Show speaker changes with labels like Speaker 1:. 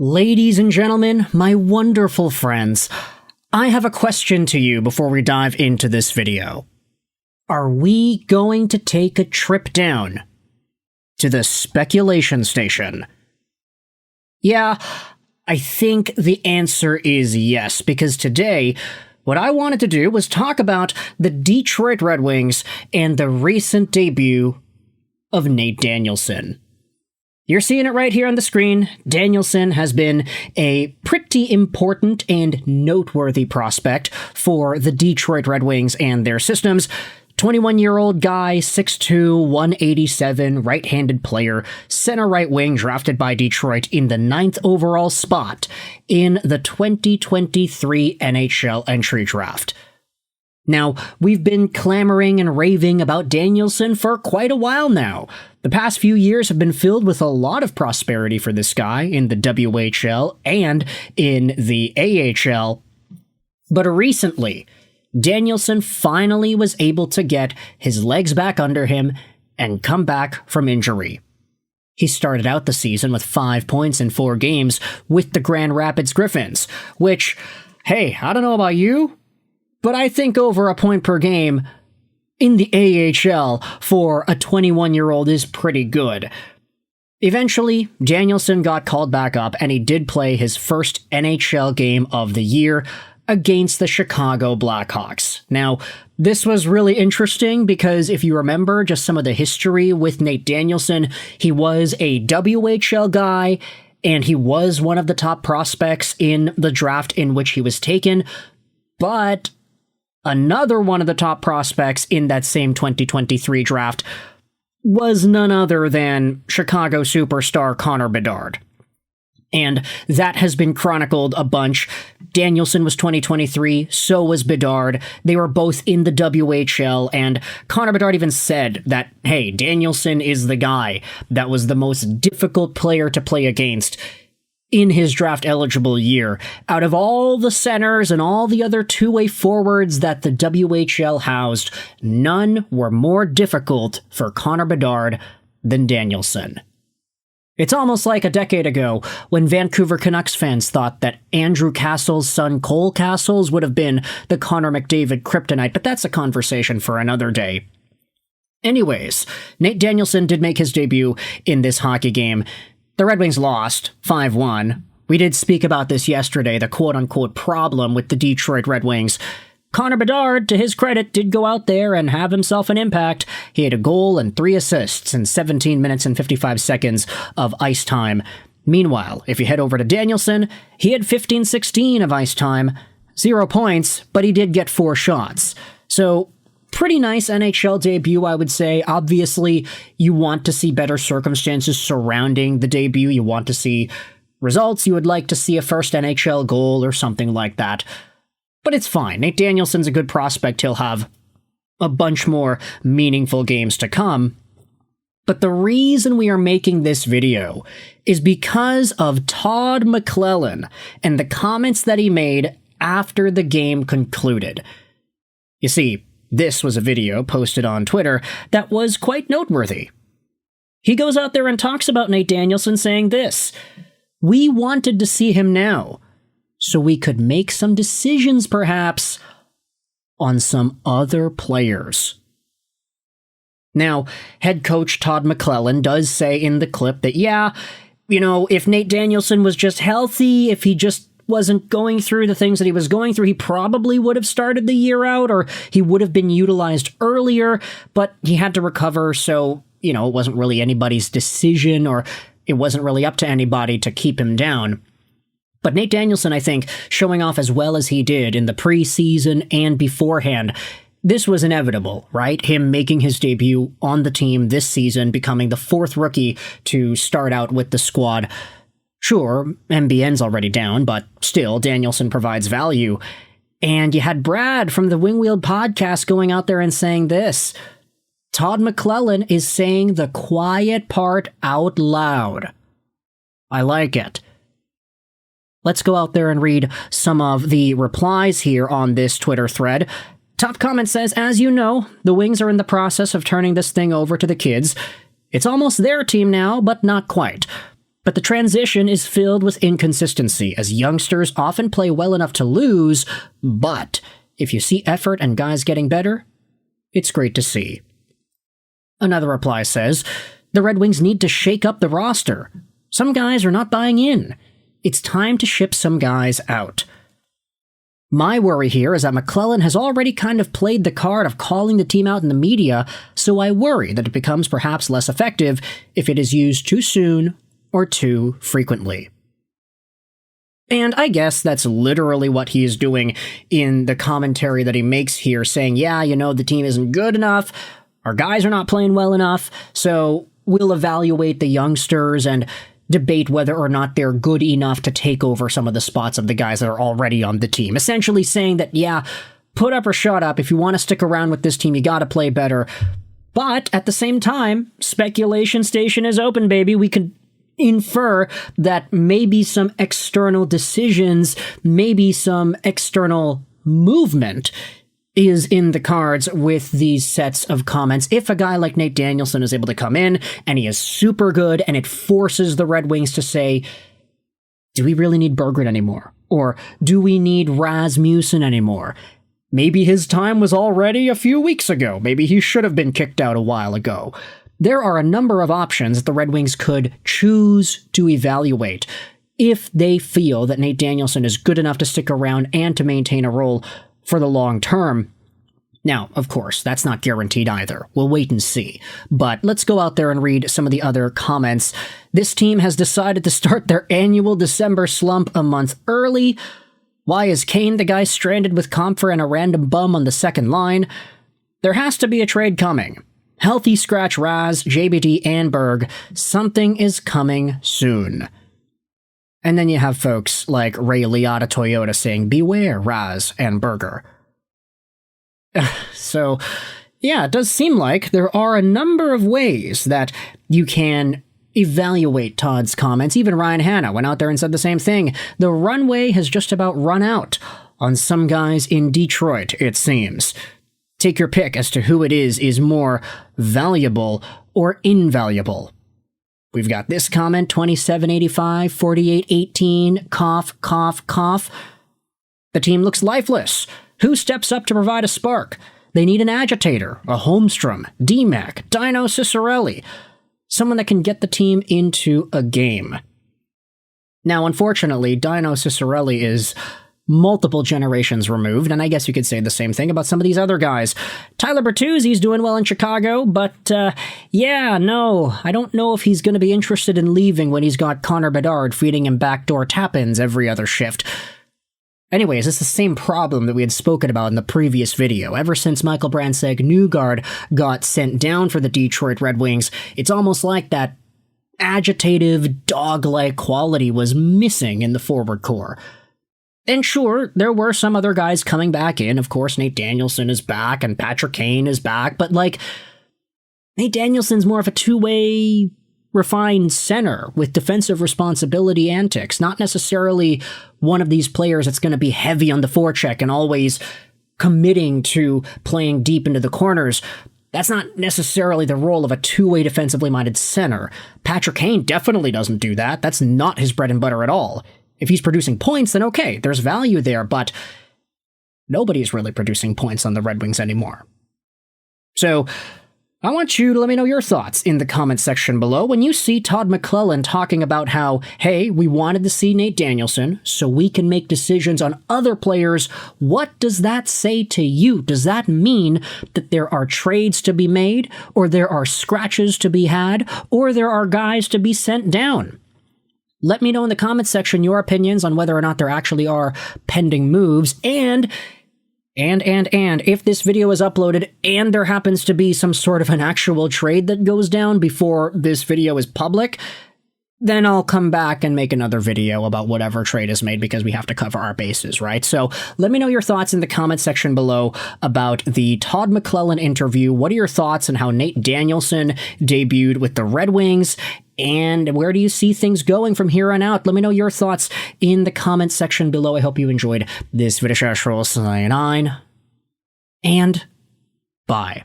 Speaker 1: Ladies and gentlemen, my wonderful friends, I have a question to you before we dive into this video. Are we going to take a trip down to the speculation station? Yeah, I think the answer is yes, because today, what I wanted to do was talk about the Detroit Red Wings and the recent debut of Nate Danielson. You're seeing it right here on the screen. Danielson has been a pretty important and noteworthy prospect for the Detroit Red Wings and their systems. 21-year-old guy, 6'2", 187, right-handed player, center right wing, drafted by Detroit in the 9th overall spot in the 2023 NHL Entry Draft. Now, we've been clamoring and raving about Danielson for quite a while now. The past few years have been filled with a lot of prosperity for this guy in the WHL and in the AHL. But recently, Danielson finally was able to get his legs back under him and come back from injury. He started out the season with 5 points in 4 games with the Grand Rapids Griffins, which, hey, I don't know about you, but I think over a point per game in the AHL for a 21-year-old is pretty good. Eventually, Danielson got called back up, and he did play his first NHL game of the year against the Chicago Blackhawks. Now, this was really interesting because if you remember just some of the history with Nate Danielson, he was a WHL guy, and he was one of the top prospects in the draft in which he was taken, but another one of the top prospects in that same 2023 draft was none other than Chicago superstar Connor Bedard. And that has been chronicled a bunch. Danielson was 2023, so was Bedard. They were both in the WHL, and Connor Bedard even said that, hey, Danielson is the guy that was the most difficult player to play against in his draft-eligible year. Out of all the centers and all the other two-way forwards that the WHL housed, none were more difficult for Connor Bedard than Danielson. It's almost like a decade ago when Vancouver Canucks fans thought that Andrew Castle's son Cole Castles would have been the Connor McDavid kryptonite, but that's a conversation for another day. Anyways, Nate Danielson did make his debut in this hockey game. The Red Wings lost 5-1. We did speak about this yesterday, the quote-unquote problem with the Detroit Red Wings. Connor Bedard, to his credit, did go out there and have himself an impact. He had a goal and 3 assists in 17 minutes and 55 seconds of ice time. Meanwhile, if you head over to Danielson, he had 15-16 of ice time, 0 points, but he did get 4 shots. So, pretty nice NHL debut, I would say. Obviously, you want to see better circumstances surrounding the debut. You want to see results. You would like to see a first NHL goal or something like that. But it's fine. Nate Danielson's a good prospect. He'll have a bunch more meaningful games to come. But the reason we are making this video is because of Todd McLellan and the comments that he made after the game concluded. You see, this was a video posted on Twitter that was quite noteworthy. He goes out there and talks about Nate Danielson saying this: "We wanted to see him now, so we could make some decisions perhaps on some other players." Now, head coach Todd McLellan does say in the clip that, yeah, if Nate Danielson was just healthy, if he just wasn't going through the things that he was going through, he probably would have started the year out, or he would have been utilized earlier, but he had to recover, so, it wasn't really anybody's decision, or it wasn't really up to anybody to keep him down. But Nate Danielson, I think, showing off as well as he did in the preseason and beforehand, this was inevitable, right? Him making his debut on the team this season, becoming the 4th rookie to start out with the squad. Sure, MBN's already down, but still, Danielson provides value. And you had Brad from the Wing Wheel podcast going out there and saying this: Todd McLellan is saying the quiet part out loud. I like it. Let's go out there and read some of the replies here on this Twitter thread. Top comment says, "As you know, the Wings are in the process of turning this thing over to the kids. It's almost their team now, but not quite. But the transition is filled with inconsistency, as youngsters often play well enough to lose, but if you see effort and guys getting better, it's great to see. Another reply says, the Red Wings need to shake up the roster. Some guys are not buying in. It's time to ship some guys out. My worry here is that McLellan has already kind of played the card of calling the team out in the media, so I worry that it becomes perhaps less effective if it is used too soon or too frequently. And I guess that's literally what he is doing in the commentary that he makes here, saying, yeah, the team isn't good enough, our guys are not playing well enough, so we'll evaluate the youngsters and debate whether or not they're good enough to take over some of the spots of the guys that are already on the team. Essentially saying that, yeah, put up or shut up. If you want to stick around with this team, you got to play better. But at the same time, speculation station is open, baby. We could infer that maybe some external decisions, maybe some external movement is in the cards with these sets of comments. If a guy like Nate Danielson is able to come in and he is super good and it forces the Red Wings to say, do we really need Berggren anymore? Or do we need Rasmussen anymore? Maybe his time was already a few weeks ago. Maybe he should have been kicked out a while ago. There are a number of options that the Red Wings could choose to evaluate if they feel that Nate Danielson is good enough to stick around and to maintain a role for the long term. Now, of course, that's not guaranteed either. We'll wait and see. But let's go out there and read some of the other comments. This team has decided to start their annual December slump a month early. Why is Kane the guy stranded with Comfer and a random bum on the second line? There has to be a trade coming. Healthy scratch Raz, JBD, and Berg. Something is coming soon. And then you have folks like Ray Liotta Toyota saying, beware, Raz and Berger. So, yeah, it does seem like there are a number of ways that you can evaluate Todd's comments. Even Ryan Hanna went out there and said the same thing. The runway has just about run out on some guys in Detroit, it seems. Take your pick as to who it is more valuable or invaluable. We've got this comment, 2785, 4818, cough, cough, cough. The team looks lifeless. Who steps up to provide a spark? They need an agitator, a Holmstrom, D-Mac, Dino Cicerelli, someone that can get the team into a game. Now, unfortunately, Dino Cicerelli is multiple generations removed, and I guess you could say the same thing about some of these other guys. Tyler Bertuzzi's doing well in Chicago, but yeah, no, I don't know if he's going to be interested in leaving when he's got Connor Bedard feeding him backdoor tap-ins every other shift. Anyways, it's the same problem that we had spoken about in the previous video. Ever since Michael Brandsegg-Newgard got sent down for the Detroit Red Wings, it's almost like that agitative, dog-like quality was missing in the forward core. And sure, there were some other guys coming back in. Of course, Nate Danielson is back and Patrick Kane is back. But, Nate Danielson's more of a two-way refined center with defensive responsibility antics. Not necessarily one of these players that's going to be heavy on the forecheck and always committing to playing deep into the corners. That's not necessarily the role of a two-way defensively minded center. Patrick Kane definitely doesn't do that. That's not his bread and butter at all. If he's producing points, then okay, there's value there, but nobody's really producing points on the Red Wings anymore. So, I want you to let me know your thoughts in the comments section below when you see Todd McLellan talking about how, hey, we wanted to see Nate Danielson so we can make decisions on other players. What does that say to you? Does that mean that there are trades to be made, or there are scratches to be had, or there are guys to be sent down? Let me know in the comments section your opinions on whether or not there actually are pending moves, and if this video is uploaded and there happens to be some sort of an actual trade that goes down before this video is public, then I'll come back and make another video about whatever trade is made because we have to cover our bases, right? So let me know your thoughts in the comment section below about the Todd McLellan interview. What are your thoughts on how Nate Danielson debuted with the Red Wings? And where do you see things going from here on out? Let me know your thoughts in the comment section below. I hope you enjoyed this video. And bye.